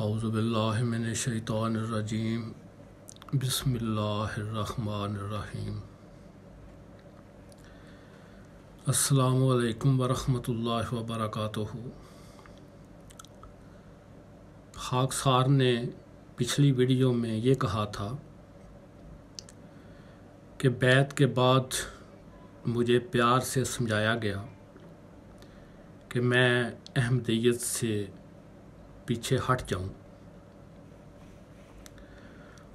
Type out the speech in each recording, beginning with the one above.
औज़ु बिल्लाहि मिनश्शैतानिर्रजीम बिस्मिल्लाहिर्रहमानिर्रहीम। अस्सलामु अलैकुम वरहमतुल्लाहि वबरकातुहू। खाकसार ने पिछली वीडियो में ये कहा था कि बैत के बाद मुझे प्यार से समझाया गया कि मैं अहमदियत से पीछे हट जाऊं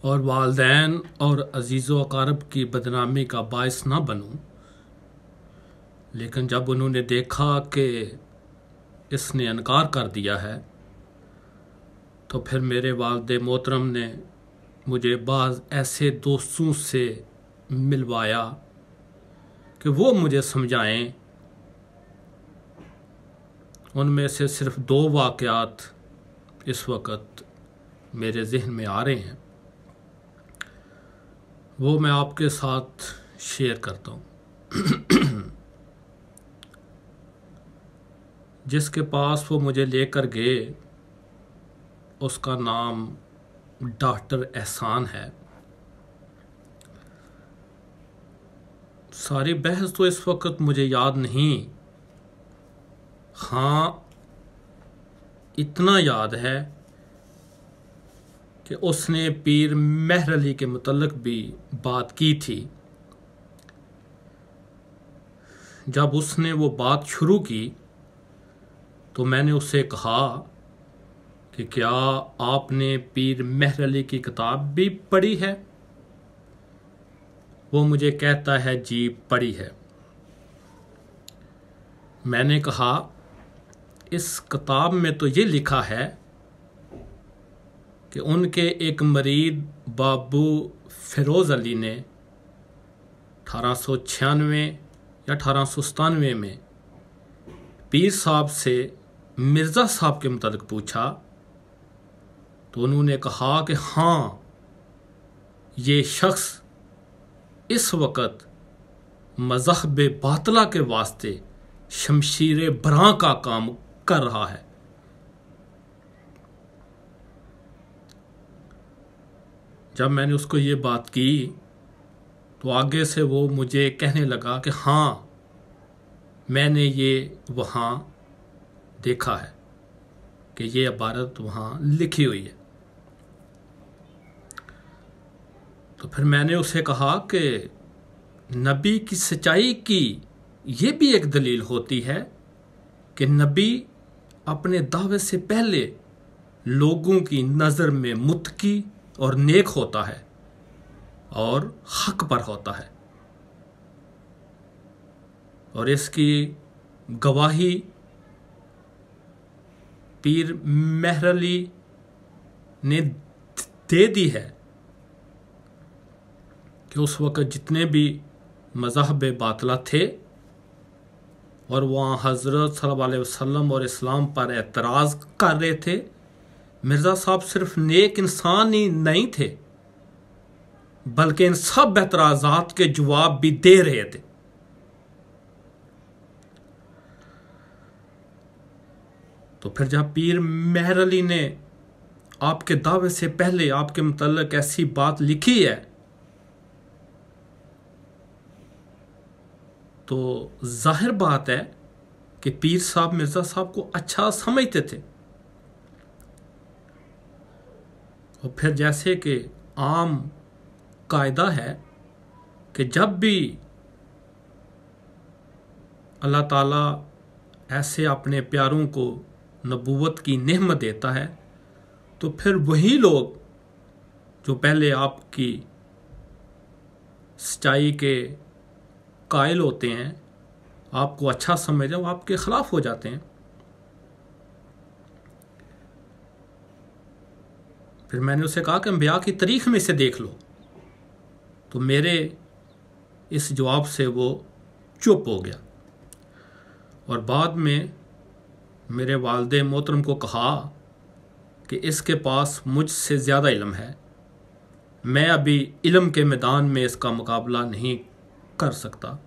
और वालदैन और अजीज़ो अकारब की बदनामी का बायस ना बनूं। लेकिन जब उन्होंने देखा कि इसने इनकार कर दिया है तो फिर मेरे वालिद मोहतरम ने मुझे बाज़ ऐसे दोस्तों से मिलवाया कि वो मुझे समझाएं। उनमें से सिर्फ 2 वाक़यात इस वक्त मेरे ज़हन में आ रहे हैं, वो मैं आपके साथ शेयर करता हूँ। जिसके पास वो मुझे लेकर गए उसका नाम डॉक्टर एहसान है। सारी बहस तो इस वक्त मुझे याद नहीं, हाँ इतना याद है कि उसने पीर मेहर अली के मुतल्लिक़ भी बात की थी। जब उसने वो बात शुरू की तो मैंने उससे कहा कि क्या आपने पीर मेहर अली की किताब भी पढ़ी है? वो मुझे कहता है जी पढ़ी है। मैंने कहा इस किताब में तो ये लिखा है कि उनके एक मरीद बाबू फिरोज़ अली ने 1896 या 1897 में पीर साहब से मिर्ज़ा साहब के मुताबिक पूछा तो उन्होंने कहा कि हाँ ये शख्स इस वक़्त मज़हब बातला के वास्ते शमशीर बरां का काम कर रहा है। जब मैंने उसको ये बात की तो आगे से वो मुझे कहने लगा कि हाँ मैंने ये वहाँ देखा है कि ये इबारत वहाँ लिखी हुई है। तो फिर मैंने उसे कहा कि नबी की सच्चाई की ये भी एक दलील होती है कि नबी अपने दावे से पहले लोगों की नज़र में मुत्की और नेक होता है और हक पर होता है, और इसकी गवाही पीर मेहर अली ने दे दी है कि उस वक़्त जितने भी मज़हब बातला थे और वहाँ हज़रत सल्लल्लाहु अलैहि वसल्लम और इस्लाम पर एतराज़ कर रहे थे, मिर्ज़ा साहब सिर्फ नेक इंसान ही नहीं थे बल्कि इन सब एतराज़ात के जवाब भी दे रहे थे। तो फिर जब पीर मेहर अली ने आपके दावे से पहले आपके मुतल्लिक़ ऐसी बात लिखी है तो जाहिर बात है कि पीर साहब मिर्ज़ा साहब को अच्छा समझते थे। और फिर जैसे कि आम कायदा है कि जब भी अल्लाह ताला ऐसे अपने प्यारों को नबूवत की नेमत देता है तो फिर वही लोग जो पहले आपकी सच्चाई के कायल होते हैं, आपको अच्छा समझते हैं, वो आपके ख़िलाफ़ हो जाते हैं। फिर मैंने उसे कहा कि अंबिया की तारीख़ में इसे देख लो, तो मेरे इस जवाब से वो चुप हो गया। और बाद में मेरे वालिद मोहतरम को कहा कि इसके पास मुझसे ज़्यादा इल्म है, मैं अभी इल्म के मैदान में इसका मुकाबला नहीं कर सकता।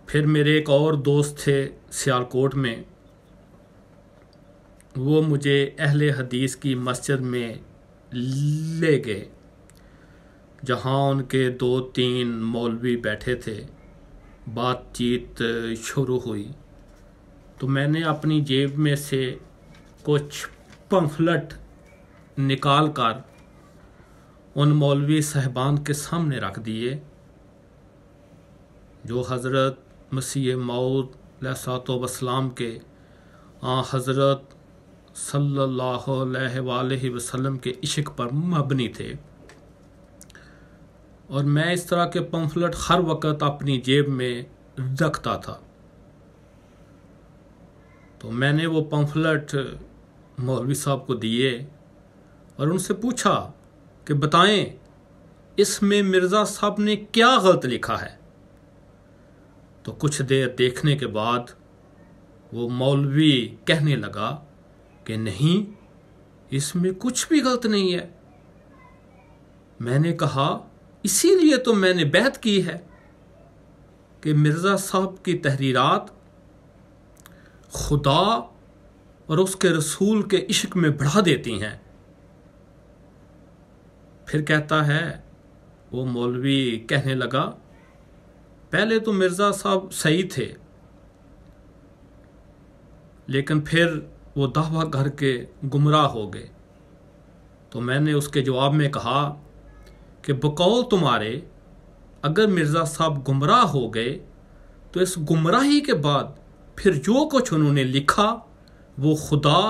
फिर मेरे एक और दोस्त थे सियालकोट में, वो मुझे अहले हदीस की मस्जिद में ले गए, जहाँ उनके 2-3 मौलवी बैठे थे। बातचीत शुरू हुई तो मैंने अपनी जेब में से कुछ पम्फलेट निकाल कर उन मौलवी साहबान के सामने रख दिए, जो हज़रत मसीह मौद अलैहिस्सलाम के हज़रत सल्लल्लाहु अलैहि वसल्लम के इश्क पर मबनी थे। और मैं इस तरह के पम्फलेट हर वक्त अपनी जेब में रखता था। तो मैंने वो पम्फलेट मौलवी साहब को दिए और उनसे पूछा कि बताएं इसमें मिर्ज़ा साहब ने क्या गलत लिखा है। तो कुछ देर देखने के बाद वो मौलवी कहने लगा कि नहीं, इसमें कुछ भी गलत नहीं है। मैंने कहा इसीलिए तो मैंने बैत की है कि मिर्ज़ा साहब की तहरीरात खुदा और उसके रसूल के इश्क में बढ़ा देती हैं। फिर कहता है, वो मौलवी कहने लगा, पहले तो मिर्ज़ा साहब सही थे, लेकिन फिर वो दावा करके गुमराह हो गए। तो मैंने उसके जवाब में कहा कि बकौल तुम्हारे अगर मिर्ज़ा साहब गुमराह हो गए तो इस गुमराही के बाद फिर जो कुछ उन्होंने लिखा वो खुदा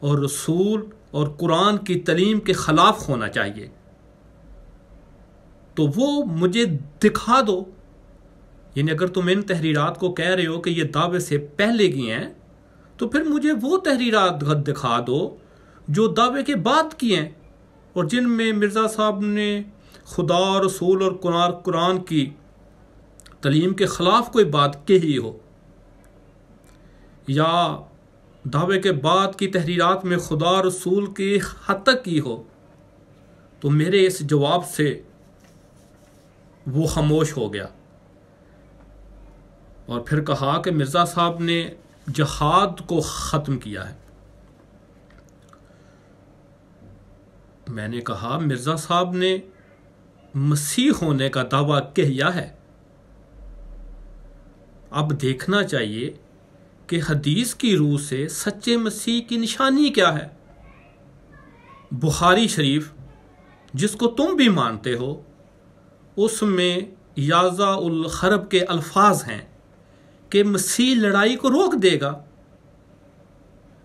और रसूल और कुरान की तालीम के ख़िलाफ़ होना चाहिए। तो वो मुझे दिखा दो, यानी अगर तुम इन तहरीरात को कह रहे हो कि ये दावे से पहले की हैं, तो फिर मुझे वो तहरीरात दिखा दो जो दावे के बाद की हैं और जिनमें मिर्ज़ा साहब ने खुदा और रसूल और कुरान की तालीम के ख़िलाफ़ कोई बात कही हो, या दावे के बाद की तहरीरात में खुदा और रसूल की हद तक की हो। तो मेरे इस जवाब से वो खामोश हो गया और फिर कहा कि मिर्ज़ा साहब ने जिहाद को ख़त्म किया है। मैंने कहा मिर्ज़ा साहब ने मसीह होने का दावा किया है। अब देखना चाहिए कि हदीस की रूह से सच्चे मसीह की निशानी क्या है। बुखारी शरीफ जिसको तुम भी मानते हो, उसमें याज़ा उल हरब के अल्फाज हैं कि मसीह लड़ाई को रोक देगा।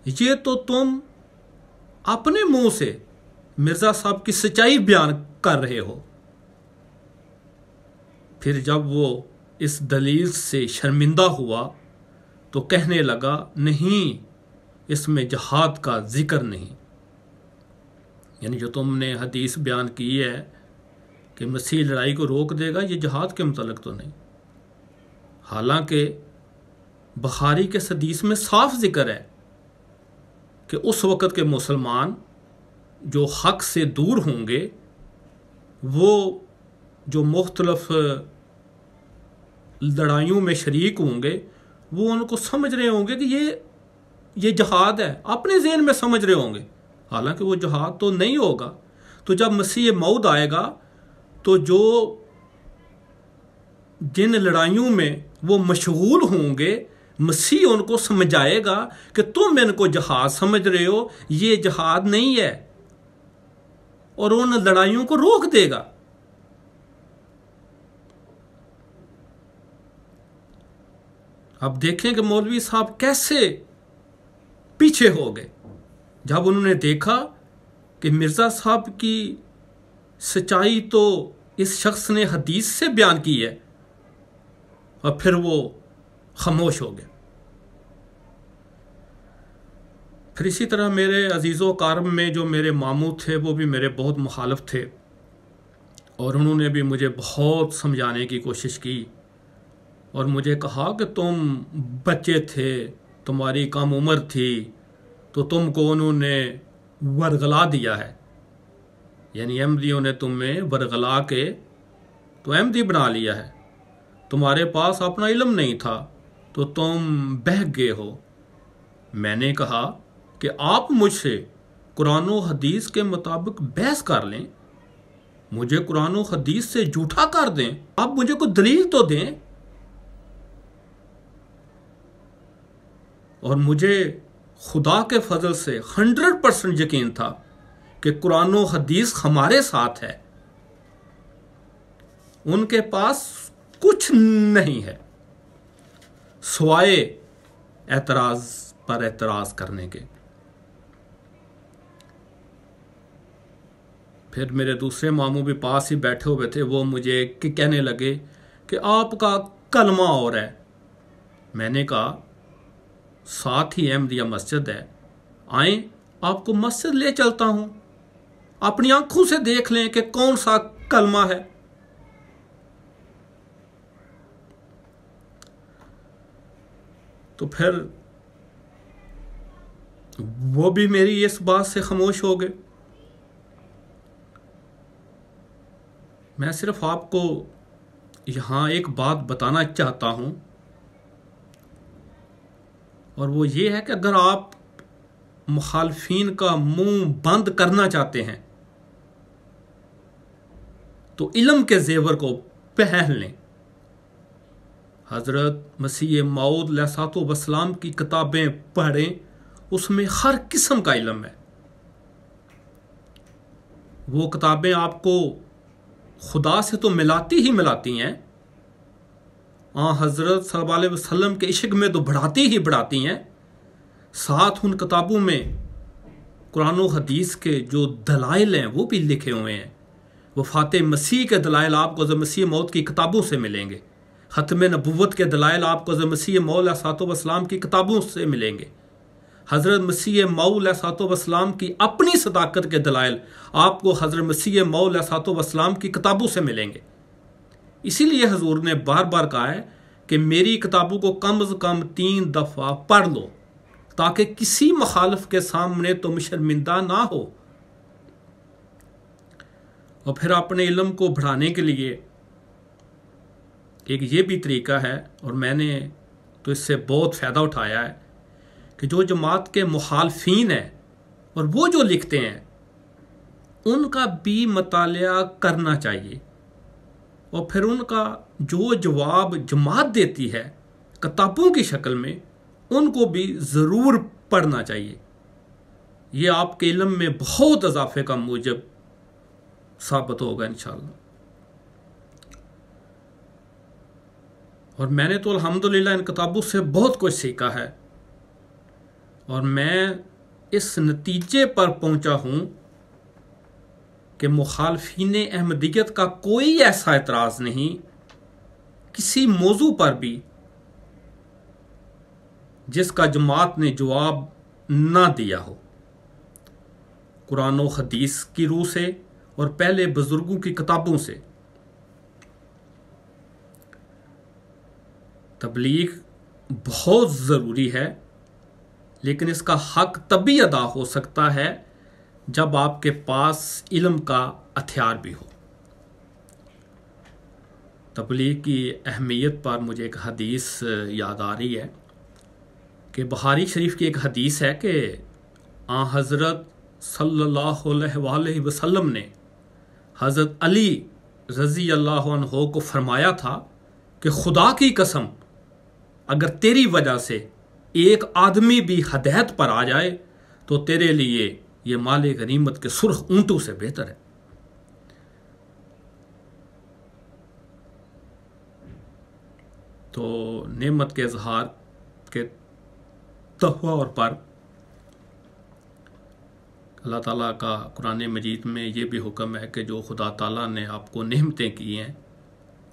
ये तो तुम अपने मुंह से मिर्ज़ा साहब की सच्चाई बयान कर रहे हो। फिर जब वो इस दलील से शर्मिंदा हुआ तो कहने लगा, नहीं, इसमें जहाद का जिक्र नहीं। यानी जो तुमने हदीस बयान की है कि मसीह लड़ाई को रोक देगा, ये जहाद के मुतल्लिक तो नहीं। हालांकि बुखारी के हदीस में साफ जिक्र है कि उस वक़्त के मुसलमान जो हक से दूर होंगे, वो जो मुख्तलफ लड़ाइयों में शरीक होंगे, वो उनको समझ रहे होंगे कि ये जहाद है, अपने ज़हन में समझ रहे होंगे, हालांकि वो जहाद तो नहीं होगा। तो जब मसीह मौद आएगा तो जो जिन लड़ाइयों में वो मशगूल होंगे, मसीह उनको समझाएगा कि तुम इनको जहाद समझ रहे हो, ये जहाद नहीं है, और उन लड़ाइयों को रोक देगा। अब देखें कि मौलवी साहब कैसे पीछे हो गए जब उन्होंने देखा कि मिर्ज़ा साहब की सच्चाई तो इस शख्स ने हदीस से बयान की है, और फिर वो खामोश हो गए। फिर इसी तरह मेरे अजीज़ो कारम में जो मेरे मामू थे, वो भी मेरे बहुत मुखालिफ थे, और उन्होंने भी मुझे बहुत समझाने की कोशिश की, और मुझे कहा कि तुम बच्चे थे, तुम्हारी कम उम्र थी, तो तुमको उन्होंने वरगला दिया है, यानी अहमदियों ने तुम्हें वरगला के तो अहमदी बना लिया है। तुम्हारे पास अपना इल्म नहीं था तो तुम बह गए हो। मैंने कहा कि आप मुझसे कुरान और हदीस के मुताबिक बहस कर लें, मुझे कुरान और हदीस से झूठा कर दें, आप मुझे कोई दलील तो दें। और मुझे खुदा के फजल से 100% यकीन था कि कुरान और हदीस हमारे साथ है, उनके पास कुछ नहीं है सिवाय एतराज पर एतराज करने के। फिर मेरे दूसरे मामू भी पास ही बैठे हुए थे, वो मुझे कहने लगे कि आपका कलमा और है। मैंने कहा साथ ही अहमदिया मस्जिद है, आए आपको मस्जिद ले चलता हूं, अपनी आंखों से देख लें कि कौन सा कलमा है। तो फिर वो भी मेरी इस बात से खामोश हो गए। मैं सिर्फ आपको यहां एक बात बताना चाहता हूं, और वो ये है कि अगर आप मुखालफीन का मुंह बंद करना चाहते हैं तो इल्म के जेवर को पहन लें। हजरत मसीह मऊद अलैहिस्सलातु वस्सलाम की किताबें पढ़ें, उसमें हर किस्म का इल्म है। वो किताबें आपको खुदा से तो मिलाती ही मिलाती हैं, हजरत सल्लल्लाहु अलैहि वसल्लम के इश्क में तो बढ़ाती ही बढ़ाती हैं। साथ उन किताबों में कुरान और हदीस के जो दलाइल हैं वो भी लिखे हुए हैं। वफ़ात मसीह के दलाइल आपको हज़रत मसीह मौत की किताबों से मिलेंगे। ख़त्म नबुव्वत के दलाइल आपको हज़रत मसीह मौद अलैहिस्सलातु वस्सलाम की किताबों से मिलेंगे। हज़रत मसीह मऊद अलैहिस्सलातु वस्सलाम की अपनी सदाकत के दलाइल आपको हज़रत मसीह मऊद अलैहिस्सलातु वस्सलाम की किताबों से मिलेंगे। इसीलिए हजूर ने बार बार कहा है कि मेरी किताबों को कम से कम 3 दफ़ा पढ़ लो ताकि किसी मुखालिफ के सामने तुम शर्मिंदा ना हो। और फिर अपने इल्म को बढ़ाने के लिए एक ये भी तरीका है, और मैंने तो इससे बहुत फ़ायदा उठाया है, कि जो जमात के मुखालफीन हैं और वो जो लिखते हैं उनका भी मतालिया करना चाहिए, और फिर उनका जो जवाब जमात देती है किताबों की शक्ल में उनको भी ज़रूर पढ़ना चाहिए। ये आपके इल्म में बहुत इजाफे का मूजब साबित होगा इंशाअल्लाह। और मैंने तो अल्हम्दुलिल्लाह इन किताबों से बहुत कुछ सीखा है, और मैं इस नतीजे पर पहुंचा हूं कि मुखालफीन अहमदियत का कोई ऐसा एतराज नहीं किसी मौजू पर भी जिसका जमात ने जवाब ना दिया हो, कुरान और हदीस की रूह से और पहले बुजुर्गों की किताबों से। तबलीग बहुत ज़रूरी है, लेकिन इसका हक तभी अदा हो सकता है जब आपके पास इल्म का हथियार भी हो। तबलीग की अहमियत पर मुझे एक हदीस याद आ रही है कि बुखारी शरीफ की एक हदीस है कि हज़रत सल्लल्लाहु अलैहि वसल्लम ने हज़रत अली रज़ी अल्लाह अन्हो को फरमाया था कि खुदा की कसम, अगर तेरी वजह से एक आदमी भी हदायत पर आ जाए तो तेरे लिए ये माले गनीमत के सुर्ख ऊंटों से बेहतर है। तो नेमत के इजहार के तौर पर अल्लाह ताला का कुरान मजीद में ये भी हुक्म है कि जो खुदा ताला ने आपको नेमतें की हैं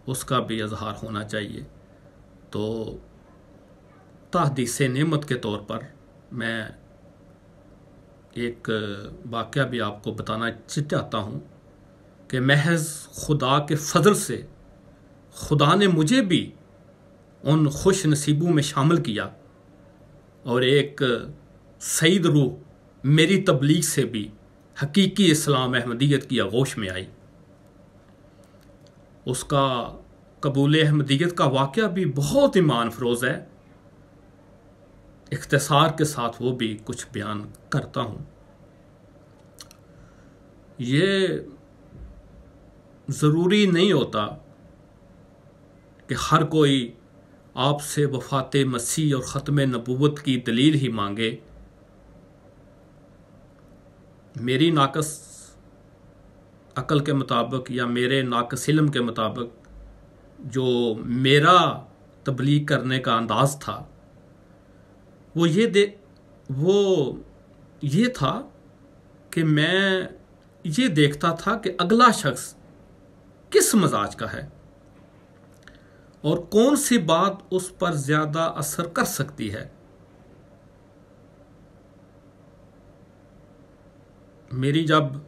उसका भी इजहार होना चाहिए। तो तहदीस नेमत के तौर पर मैं एक वाक़या भी आपको बताना चाहता हूँ कि महज खुदा के फजल से खुदा ने मुझे भी उन खुश नसीबों में शामिल किया और एक सईद रूह मेरी तबलीग से भी हकीकी इस्लाम अहमदियत की आगोश में आई। उसका कबूल अहमदियत का वाक़या भी बहुत ईमान फरोज़ है। इख्तिसार के साथ वो भी कुछ बयान करता हूँ। ये ज़रूरी नहीं होता कि हर कोई आपसे वफ़ात मसीह और ख़त्म नबूवत की दलील ही मांगे। मेरी नाकस अकल के मुताबिक या मेरे नाकस इल्म के मुताबिक जो मेरा तबलीग करने का अंदाज़ था वो ये था कि मैं ये देखता था कि अगला शख्स किस मजाज का है और कौन सी बात उस पर ज़्यादा असर कर सकती है। मेरी जब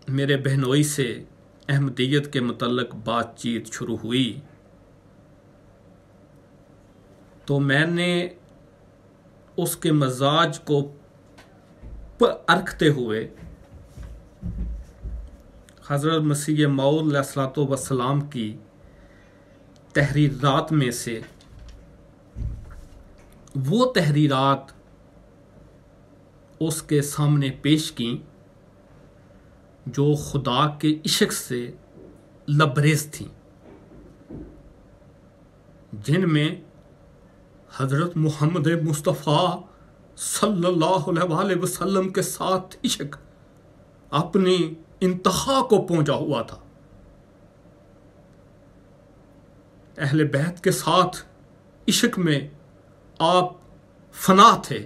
मेरे बहनोई से अहमदियत के मुतल्लिक़ बातचीत शुरू हुई तो मैंने उसके मजाज को परखते हुए हज़रत मसीह मौऊद अलैहिस्सलातु वस्सलाम की तहरीरात में से वो तहरीरात उसके सामने पेश की जो खुदा के इश्क से लबरेज थी, जिनमें हज़रत मोहम्मद मुस्तफ़ा सल्लल्लाहु अलैहि वसल्लम के साथ इश्क अपनी इंतहा को पहुंचा हुआ था। अहले बैत के साथ इश्क में आप फना थे।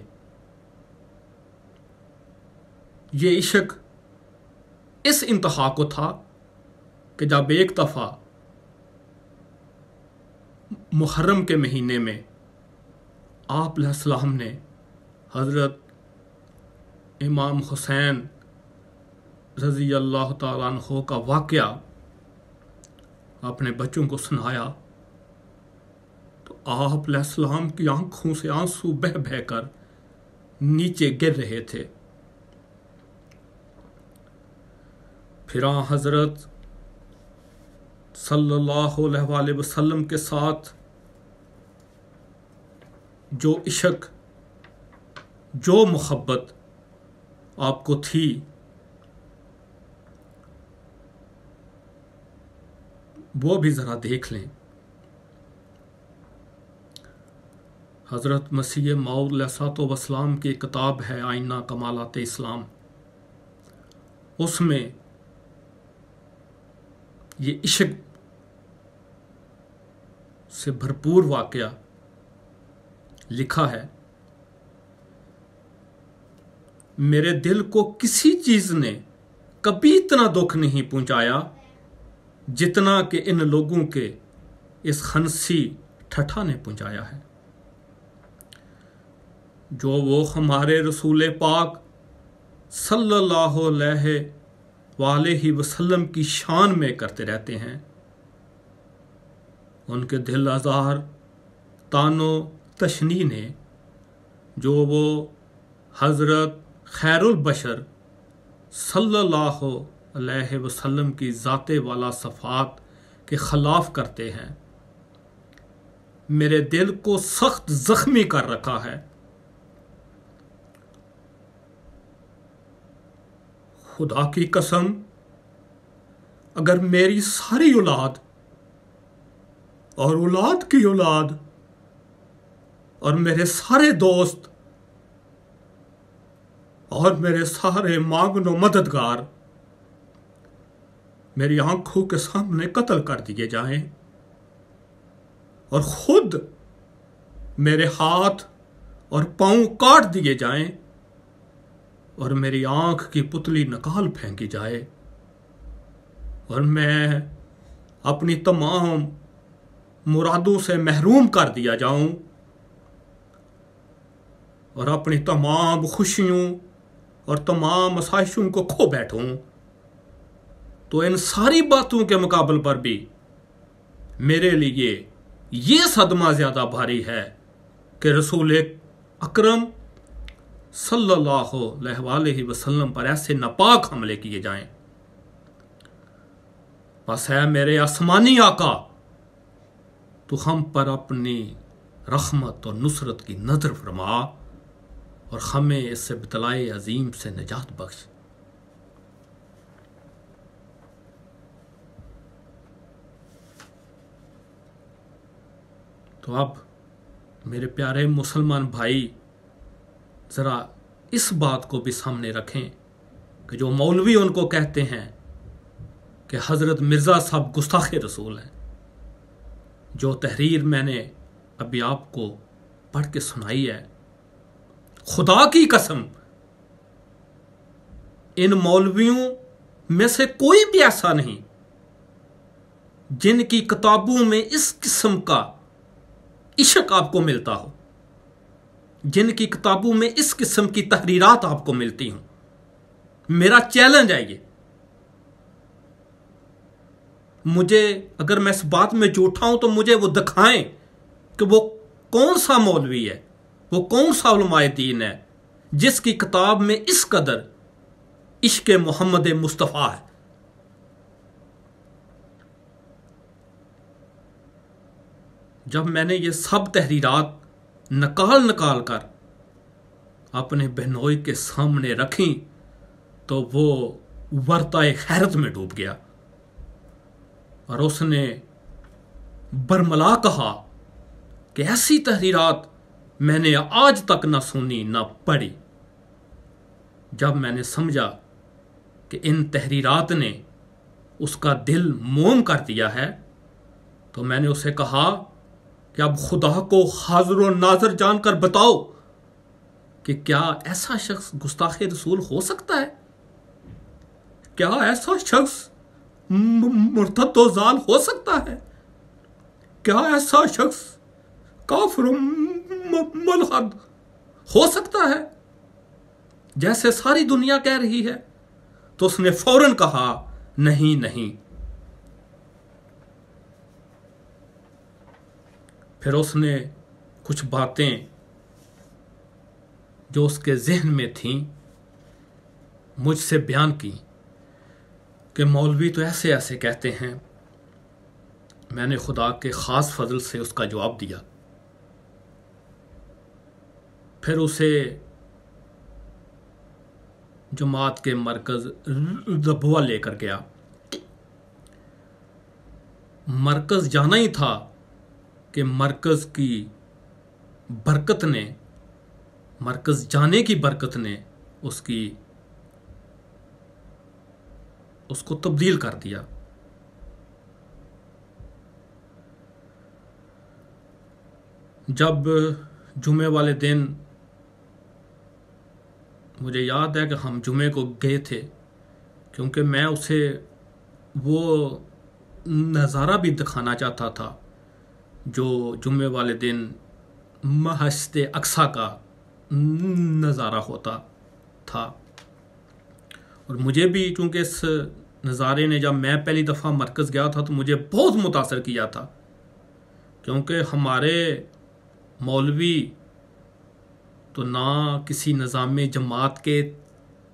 ये इश्क इस इंतहा को था कि जब एक दफ़ा मुहर्रम के महीने में आप अलैहिस्सलाम ने हज़रत इमाम हुसैन रज़ी अल्लाह ताला अन्हु का वाक़या अपने बच्चों को सुनाया तो आप अलैहिस्सलाम की आंखों से आंसू बह बह कर नीचे गिर रहे थे। फिर हज़रत सल्लल्लाहु अलैहि वसल्लम के साथ जो इश्क जो मोहब्बत आपको थी वो भी ज़रा देख लें। हज़रत मसीह मौऊद अलैहिस्सलातु वस्सलाम की किताब है आईना कमालात इस्लाम, उसमें ये इश्क से भरपूर वाक़या लिखा है। मेरे दिल को किसी चीज़ ने कभी इतना दुख नहीं पहुंचाया जितना कि इन लोगों के इस खनसी ठठा ने पहुंचाया है। जो वो हमारे रसूल पाक सल्लल्लाहु अलैहि वसल्लम की शान में करते रहते हैं, उनके दिल आज़ार तानो तशनी ने जो वो हज़रत खैरुल बशर सल्लल्लाहु अलैहि वसल्लम की ज़ाते वाला सफ़ात के ख़िलाफ़ करते हैं, मेरे दिल को सख्त ज़ख्मी कर रखा है। खुदा की कसम, अगर मेरी सारी औलाद और औलाद की औलाद और मेरे सारे दोस्त और मेरे सारे मांगनो मददगार मेरी आंखों के सामने कत्ल कर दिए जाएं और खुद मेरे हाथ और पांव काट दिए जाएं और मेरी आंख की पुतली निकाल फेंकी जाए और मैं अपनी तमाम मुरादों से महरूम कर दिया जाऊं और अपनी तमाम खुशियों और तमाम आसाइशों को खो बैठूं, तो इन सारी बातों के मुकाबले पर भी मेरे लिए ये सदमा ज़्यादा भारी है कि रसूल अकरम सल्लल्लाहु अलैहि वसल्लम पर ऐसे नापाक हमले किए जाएं। बस है मेरे आसमानी आका, तो हम पर अपनी रहमत और नुसरत की नजर फरमा और हमें इस इब्तिलाए अजीम से निजात बख्श। तो अब मेरे प्यारे मुसलमान भाई ज़रा इस बात को भी सामने रखें कि जो मौलवी उनको कहते हैं कि हज़रत मिर्ज़ा साहब गुस्ताखे रसूल हैं, जो तहरीर मैंने अभी आपको पढ़ के सुनाई है, खुदा की कसम इन मौलवियों में से कोई भी ऐसा नहीं जिनकी किताबों में इस किस्म का इश्क आपको मिलता हो, जिनकी किताबों में इस किस्म की तहरीरात आपको मिलती हों। मेरा चैलेंज है ये। मुझे अगर मैं इस बात में झूठा हूं तो मुझे वो दिखाएं कि वो कौन सा मौलवी है, वो कौन सा उलमाए दीन है जिसकी किताब में इस कदर इश्क मोहम्मद मुस्तफ़ा है। जब मैंने ये सब तहरीरात निकाल कर अपने बहनोई के सामने रखी तो वो वर्ताए खैरत में डूब गया और उसने बरमला कहा कि ऐसी तहरीरात मैंने आज तक ना सुनी ना पढ़ी। जब मैंने समझा कि इन तहरीरात ने उसका दिल मोम कर दिया है तो मैंने उसे कहा कि अब खुदा को हाजिर और नाजर जानकर बताओ कि क्या ऐसा शख्स गुस्ताखे रसूल हो सकता है? क्या ऐसा शख्स मुर्तद व जाल हो सकता है? क्या ऐसा शख्स काफिर मुल्हद हो सकता है जैसे सारी दुनिया कह रही है? तो उसने फौरन कहा नहीं नहीं। फिर उसने कुछ बातें जो उसके जहन में थीं मुझसे बयान की कि मौलवी तो ऐसे ऐसे कहते हैं। मैंने खुदा के ख़ास फजल से उसका जवाब दिया। फिर उसे जमात के मरकज़ रबवा लेकर गया। मरकज़ जाना ही था कि मरकज़ की बरकत ने, मरकज़ जाने की बरकत ने उसको तब्दील कर दिया। जब जुमे वाले दिन, मुझे याद है कि हम जुमे को गए थे, क्योंकि मैं उसे वो नज़ारा भी दिखाना चाहता था जो जुमे वाले दिन मस्जिद अक्सा का नज़ारा होता था। और मुझे भी चूँकि इस नज़ारे ने, जब मैं पहली दफ़ा मरकज़ गया था तो मुझे बहुत मुतासर किया था, क्योंकि हमारे मौलवी तो ना किसी निज़ाम जमात के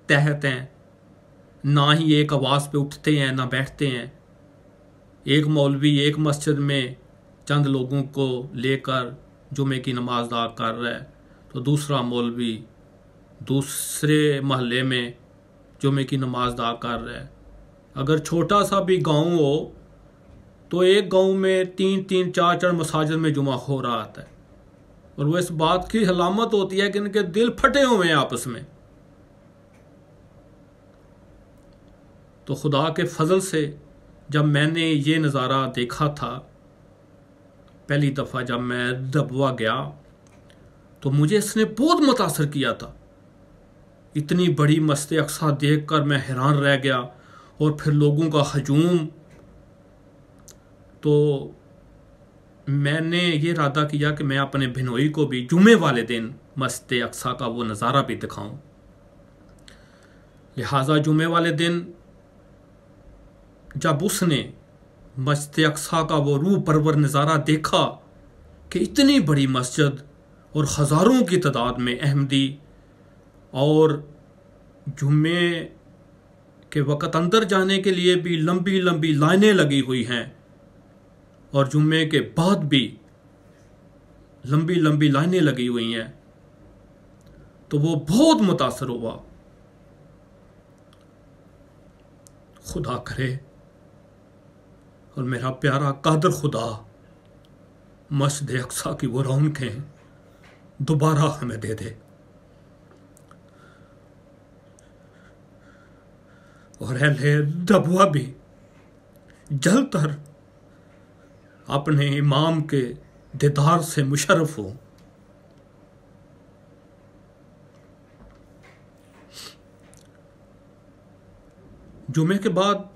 तहत हैं, ना ही एक आवाज़ पे उठते हैं ना बैठते हैं। एक मौलवी एक मस्जिद में चंद लोगों को लेकर जुमे की नमाज अदा कर रहा है तो दूसरा मौलवी दूसरे महल्ले में जुमे की नमाज अदा कर रहा है। अगर छोटा सा भी गांव हो तो एक गांव में 3-3, 4-4 मसाजिद में जुमा हो रहा था। और वो इस बात की अलामत होती है कि इनके दिल फटे हुए हैं आपस में। तो खुदा के फजल से जब मैंने ये नज़ारा देखा था पहली दफ़ा, जब मैं रबवा गया तो मुझे इसने बहुत मुतासर किया था। इतनी बड़ी मस्जिद अक्सा देख कर मैं हैरान रह गया। और फिर लोगों का हजूम। तो मैंने ये इरादा किया कि मैं अपने भिनोई को भी जुमे वाले दिन मस्जिद अक्सा का वो नज़ारा भी दिखाऊं। लिहाजा जुमे वाले दिन जब उसने मस्जिद अक्सा का वो रूह परवर नज़ारा देखा कि इतनी बड़ी मस्जिद और हज़ारों की तादाद में अहमदी और जुम्मे के वक़्त अंदर जाने के लिए भी लंबी लंबी लाइनें लगी हुई हैं और जुम्मे के बाद भी लंबी लंबी लाइनें लगी हुई हैं, तो वो बहुत मुतासर हुआ। खुदा करे और मेरा प्यारा कादर खुदा मस्जिद अक्सा की वो रौनकें दोबारा हमें दे दे और अहले रबुआ भी जलकर अपने इमाम के दीदार से मुशर्रफ हो। जुमे के बाद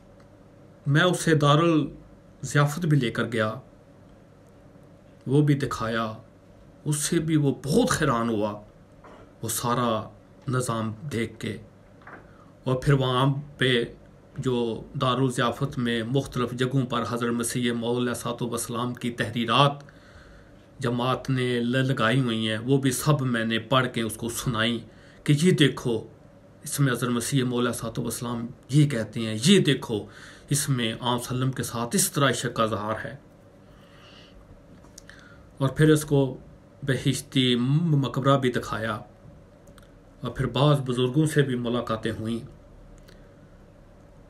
मैं उसे दारुल ज़ियाफ़त भी लेकर गया, वो भी दिखाया, उससे भी वो बहुत हैरान हुआ वो सारा निज़ाम देख के। और फिर वहाँ पे जो दारुल ज़ियाफ़त में मुख्तलिफ़ जगहों पर हज़रत मसीह मौला अलैहिस्सलाम की तहरीरात जमात ने लगाई हुई हैं, वो भी सब मैंने पढ़ के उसको सुनाई कि ये देखो इसमें हज़रत मसीह मौला अलैहिस्सलाम ये कहते हैं, ये देखो इसमें आम सल्लम के साथ इस तरह इश्क़ का इज़हार है। और फिर इसको बहिश्ती मकबरा भी दिखाया और फिर बाज़ बुज़ुर्गों से भी मुलाकातें हुई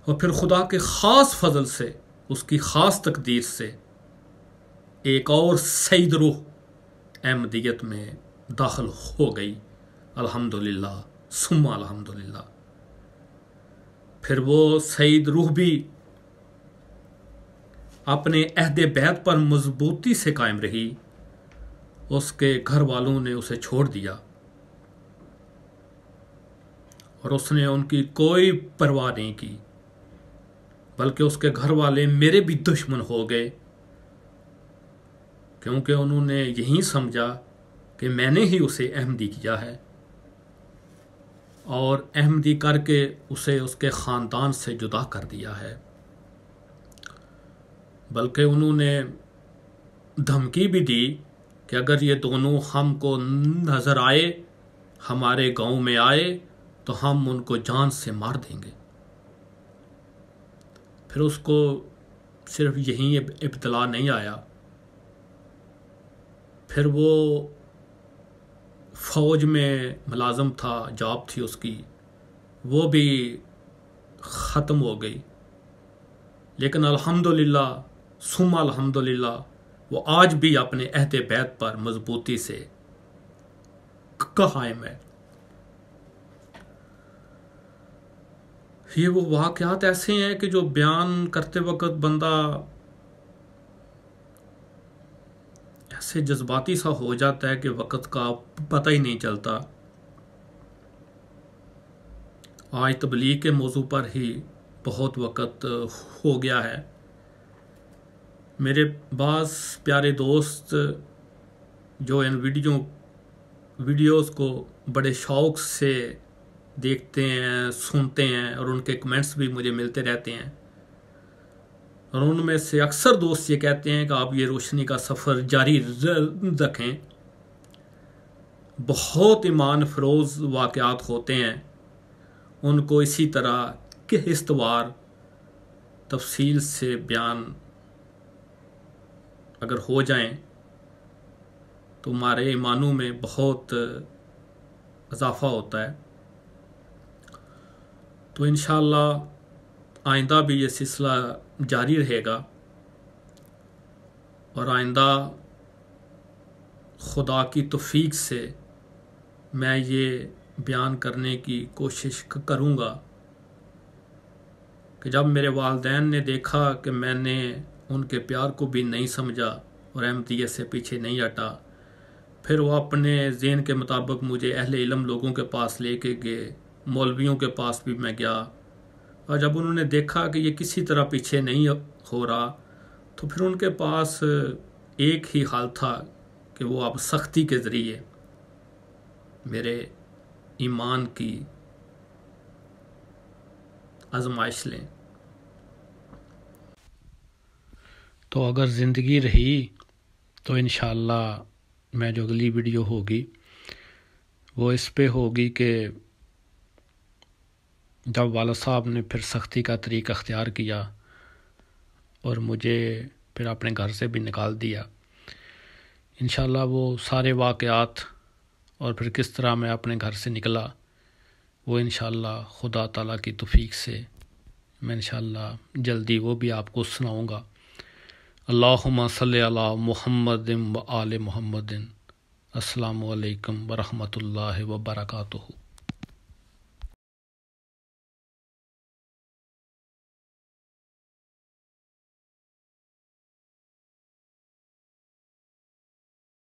और फिर खुदा के ख़ास फजल से, उसकी ख़ास तकदीर से एक और सईद रूह अहमदियत में दाखिल हो गई। अल्हम्दुलिल्लाह सुम्मा अल्हम्दुलिल्लाह। फिर वो सईद रूह भी अपने अहदे बैत पर मजबूती से कायम रही, उसके घर वालों ने उसे छोड़ दिया और उसने उनकी कोई परवाह नहीं की, बल्कि उसके घर वाले मेरे भी दुश्मन हो गए, क्योंकि उन्होंने यही समझा कि मैंने ही उसे अहमदी किया है और अहमदी करके उसे उसके ख़ानदान से जुदा कर दिया है। बल्कि उन्होंने धमकी भी दी कि अगर ये दोनों हमको नज़र आए, हमारे गांव में आए, तो हम उनको जान से मार देंगे। फिर उसको सिर्फ यही इब्तला नहीं आया, फिर वो फ़ौज में मुलाज़म था, जॉब थी उसकी, वो भी ख़त्म हो गई। लेकिन अल्हम्दुलिल्लाह सुम्मा अल्हम्दुलिल्लाह वो आज भी अपने अहदे बैत पर मजबूती से कायम है। ये वो वाक़यात ऐसे हैं कि जो बयान करते वक्त बंदा ऐसे जज्बाती सा हो जाता है कि वक़्त का पता ही नहीं चलता। आज तबलीग के मौजू पर ही बहुत वक़्त हो गया है। मेरे बाज़ प्यारे दोस्त जो इन वीडियोस को बड़े शौक़ से देखते हैं, सुनते हैं और उनके कमेंट्स भी मुझे मिलते रहते हैं, और उनमें से अक्सर दोस्त ये कहते हैं कि आप ये रोशनी का सफ़र जारी रखें। बहुत ईमान फ़रोज़ वाक़यात होते हैं, उनको इसी तरह किस्तवार तफसील से बयान अगर हो जाएं तो हमारे ईमानों में बहुत इजाफ़ा होता है। तो इंशाअल्लाह आइंदा भी ये सिलसिला जारी रहेगा और आइंदा खुदा की तौफीक से मैं ये बयान करने की कोशिश करूँगा कि जब मेरे वालिदैन ने देखा कि मैंने उनके प्यार को भी नहीं समझा और अहमदियत से पीछे नहीं हटा, फिर वो अपने ज़हन के मुताबिक मुझे अहले इल्म लोगों के पास लेके गए, मौलवियों के पास भी मैं गया, और जब उन्होंने देखा कि ये किसी तरह पीछे नहीं हो रहा, तो फिर उनके पास एक ही हाल था कि वो अब सख्ती के ज़रिए मेरे ईमान की आजमाइश लें। तो अगर ज़िंदगी रही तो इंशाअल्लाह मैं जो अगली वीडियो होगी वो इस पे होगी कि जब वालिद साहब ने फिर सख्ती का तरीक़ा अख्तियार किया और मुझे फिर अपने घर से भी निकाल दिया, इंशाअल्लाह वो सारे वाक़यात और फिर किस तरह मैं अपने घर से निकला वो इंशाअल्लाह खुदा ताला की तौफ़ीक़ से मैं इंशाअल्लाह जल्दी वो भी आपको सुनाऊँगा। अल्लाहुम्मा सल्लि अला मुहम्मदिन व आले मुहम्मदिन। अस्सलामु अलैकुम व रहमतुल्लाहि व बरकातुहू।